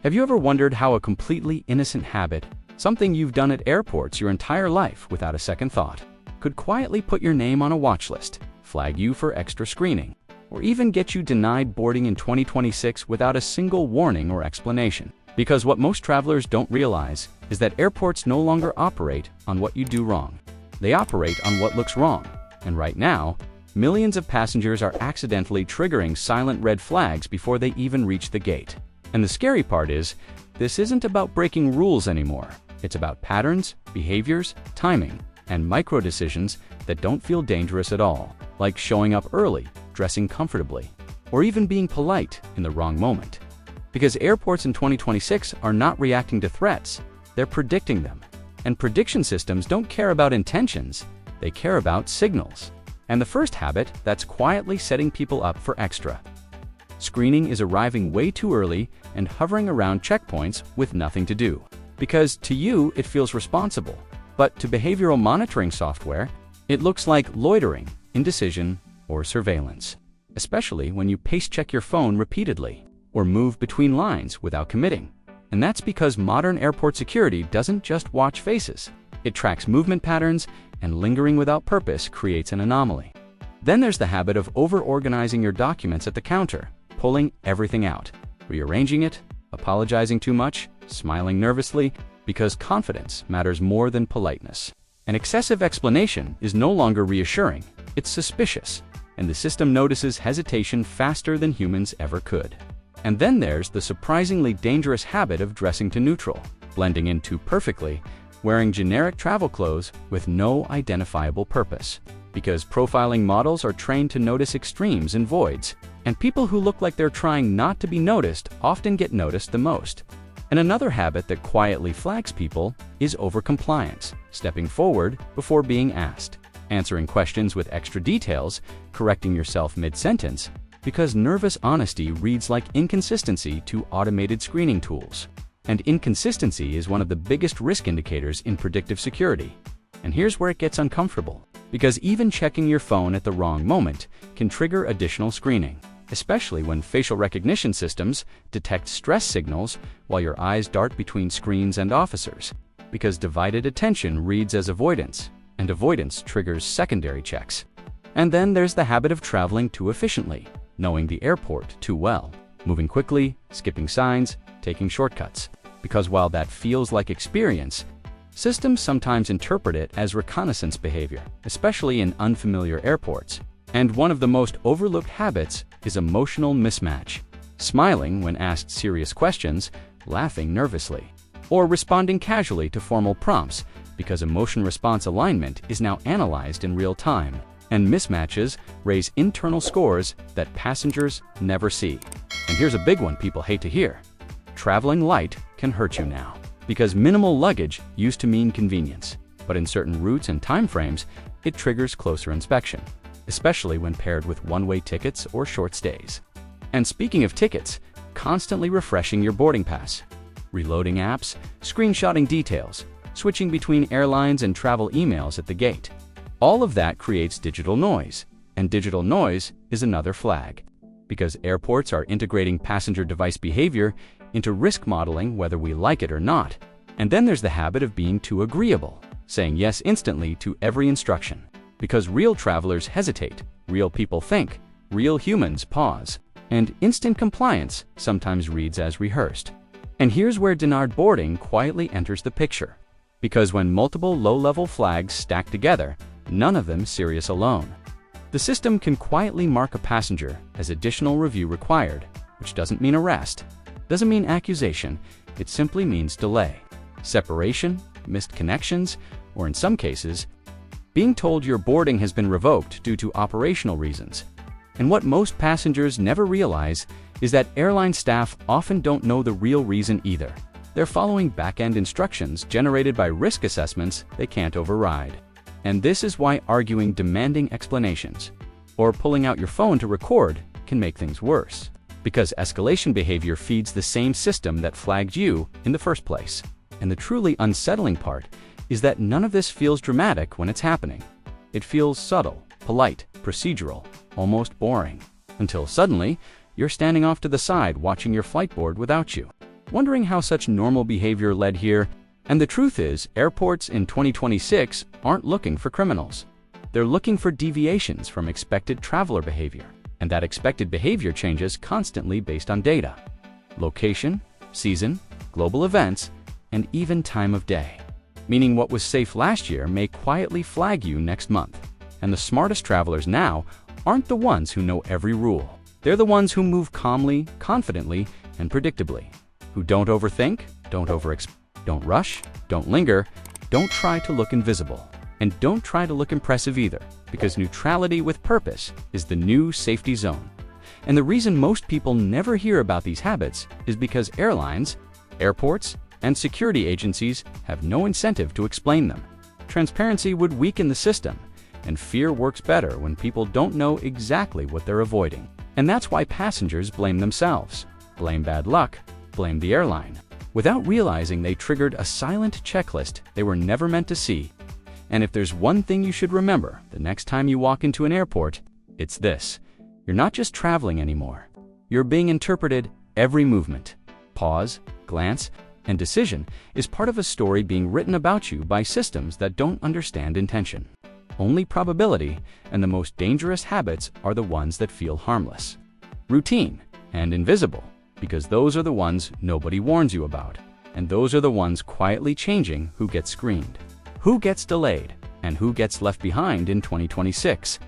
Have you ever wondered how a completely innocent habit, something you've done at airports your entire life without a second thought, could quietly put your name on a watch list, flag you for extra screening, or even get you denied boarding in 2026 without a single warning or explanation? Because what most travelers don't realize is that airports no longer operate on what you do wrong. They operate on what looks wrong. And right now, millions of passengers are accidentally triggering silent red flags before they even reach the gate. And the scary part is, this isn't about breaking rules anymore. It's about patterns, behaviors, timing, and micro decisions that don't feel dangerous at all, like showing up early, dressing comfortably, or even being polite in the wrong moment. Because airports in 2026 are not reacting to threats, they're predicting them. And prediction systems don't care about intentions, they care about signals. And the first habit that's quietly setting people up for extra. Screening is arriving way too early and hovering around checkpoints with nothing to do. Because to you, it feels responsible. But to behavioral monitoring software, it looks like loitering, indecision, or surveillance. Especially when you pace-check your phone repeatedly, or move between lines without committing. And that's because modern airport security doesn't just watch faces. It tracks movement patterns, and lingering without purpose creates an anomaly. Then there's the habit of over-organizing your documents at the counter, pulling everything out, rearranging it, apologizing too much, smiling nervously, because confidence matters more than politeness. An excessive explanation is no longer reassuring, it's suspicious, and the system notices hesitation faster than humans ever could. And then there's the surprisingly dangerous habit of dressing to neutral, blending in too perfectly, wearing generic travel clothes with no identifiable purpose. Because profiling models are trained to notice extremes and voids, and people who look like they're trying not to be noticed often get noticed the most. And another habit that quietly flags people is overcompliance, stepping forward before being asked, answering questions with extra details, correcting yourself mid-sentence, because nervous honesty reads like inconsistency to automated screening tools. And inconsistency is one of the biggest risk indicators in predictive security. And here's where it gets uncomfortable, because even checking your phone at the wrong moment can trigger additional screening, especially when facial recognition systems detect stress signals while your eyes dart between screens and officers, because divided attention reads as avoidance, and avoidance triggers secondary checks. And then there's the habit of traveling too efficiently, knowing the airport too well, moving quickly, skipping signs, taking shortcuts. Because while that feels like experience, systems sometimes interpret it as reconnaissance behavior, especially in unfamiliar airports. And one of the most overlooked habits is emotional mismatch. Smiling when asked serious questions, laughing nervously, or responding casually to formal prompts, because emotion-response alignment is now analyzed in real time. And mismatches raise internal scores that passengers never see. And here's a big one people hate to hear. Traveling light can hurt you now. Because minimal luggage used to mean convenience, but in certain routes and time frames, it triggers closer inspection, especially when paired with one-way tickets or short stays. And speaking of tickets, constantly refreshing your boarding pass, reloading apps, screenshotting details, switching between airlines and travel emails at the gate. All of that creates digital noise, and digital noise is another flag. Because airports are integrating passenger device behavior into risk modeling whether we like it or not. And then there's the habit of being too agreeable, saying yes instantly to every instruction. Because real travelers hesitate, real people think, real humans pause, and instant compliance sometimes reads as rehearsed. And here's where denied boarding quietly enters the picture. Because when multiple low-level flags stack together, none of them serious alone. The system can quietly mark a passenger as additional review required, which doesn't mean arrest, doesn't mean accusation, it simply means delay, separation, missed connections, or in some cases, being told your boarding has been revoked due to operational reasons. And what most passengers never realize is that airline staff often don't know the real reason either. They're following back-end instructions generated by risk assessments they can't override. And this is why arguing demanding explanations or pulling out your phone to record can make things worse. Because escalation behavior feeds the same system that flagged you in the first place. And the truly unsettling part is that none of this feels dramatic when it's happening. It feels subtle, polite, procedural, almost boring. Until suddenly, you're standing off to the side watching your flight board without you. Wondering how such normal behavior led here? And the truth is, airports in 2026 aren't looking for criminals. They're looking for deviations from expected traveler behavior. And that expected behavior changes constantly based on data, location, season, global events, and even time of day. Meaning what was safe last year may quietly flag you next month. And the smartest travelers now aren't the ones who know every rule. They're the ones who move calmly, confidently, and predictably. Who don't overthink, don't rush, don't linger, don't try to look invisible. And don't try to look impressive either, because neutrality with purpose is the new safety zone. And the reason most people never hear about these habits is because airlines, airports, and security agencies have no incentive to explain them. Transparency would weaken the system, and fear works better when people don't know exactly what they're avoiding. And that's why passengers blame themselves, blame bad luck, blame the airline, without realizing they triggered a silent checklist they were never meant to see. And if there's one thing you should remember the next time you walk into an airport, it's this: you're not just traveling anymore. You're being interpreted. Every movement, pause, glance, and decision is part of a story being written about you by systems that don't understand intention. Only probability, and the most dangerous habits are the ones that feel harmless, routine, and invisible, because those are the ones nobody warns you about. And those are the ones quietly changing who gets screened, who gets delayed, and who gets left behind in 2026.